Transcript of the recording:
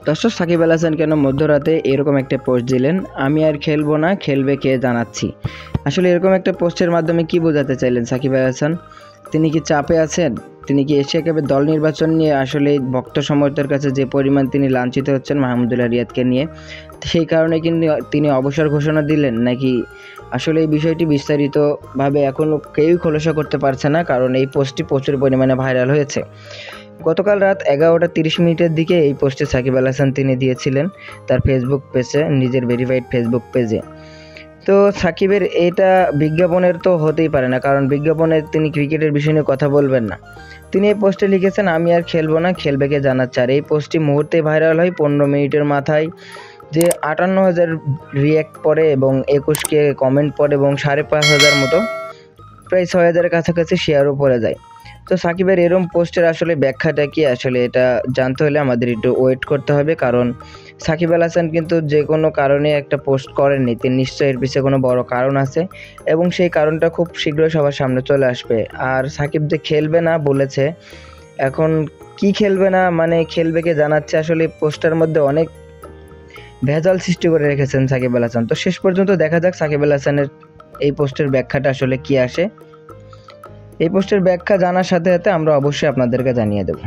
দর্শক, সাকিব আল হাসান কেন মধ্যরাতে এরকম একটা পোস্ট দিলেন, আমি আর খেলবো না, খেলবে কে জানাচ্ছি। আসলে এরকম একটা পোস্টের মাধ্যমে কি বোঝাতে চাইলেন সাকিব আল হাসান? তিনি কি চাপে আছেন? তিনি কি এশিয়া কাপের দল নির্বাচন নিয়ে আসলে ভক্ত সমর্থকদের কাছে যে পরিমাণ তিনি লাঞ্ছিত হচ্ছেন মাহমুদুল্লাহ রিয়াদকে নিয়ে, সেই কারণে কিন্তু তিনি অবসর ঘোষণা দিলেন, নাকি আসলে এই বিষয়টি বিস্তারিতভাবে এখনও কেউই খোলাসা করতে পারছে না, কারণ এই পোস্টটি প্রচুর পরিমাণে ভাইরাল হয়েছে। গতকাল রাত 11টা 30 মিনিটের দিকে এই পোস্টে সাকিব আল হাসান তিনি দিয়েছিলেন তার ফেসবুক পেজে, নিজের ভেরিফাইড ফেসবুক পেজে। তো সাকিবের এটা বিজ্ঞাপনের তো হতেই পারে না, কারণ বিজ্ঞাপনে তিনি ক্রিকেটের বিষয় নিয়ে কথা বলবেন না। তিনি এই পোস্টে লিখেছেন, আমি আর খেলবো না, খেলবে কে জানাচ্ছে। আর এই পোস্টটি মুহূর্তে ভাইরাল হয়। 15 মিনিটের মাথায় যে 58,000 রিয়্যাক্ট পড়ে এবং 21K কমেন্ট পড়ে এবং 5,500 মতো, প্রায় 6,000-এর কাছাকাছি শেয়ারও পড়ে যায়। তো সাকিবের এরম পোস্টের আসলে ব্যাখ্যাটা কি, আসলে এটা জানতে হলে আমাদের একটু ওয়েট করতে হবে, কারণ সাকিব আল হাসান কিন্তু যে কোনো কারণে একটা পোস্ট করেননি, তিনি নিশ্চয়ই এর পিছনে কোনো বড় কারণ আছে এবং সেই কারণটা খুব শীঘ্রই সবার সামনে চলে আসবে। আর সাকিব যে খেলবে না বলেছে, এখন কি খেলবে না মানে খেলবে কে জানাচ্ছে, আসলে পোস্টার মধ্যে অনেক ভেজাল সৃষ্টি করে রেখেছেন সাকিব আল হাসান। তো শেষ পর্যন্ত দেখা যাক সাকিব আল হাসানের এই পোস্টের ব্যাখ্যাটা আসলে কি আসে। এই পোস্টের ব্যাখ্যা জানার সাথে সাথে আমরা অবশ্যই আপনাদেরকে জানিয়ে দেব।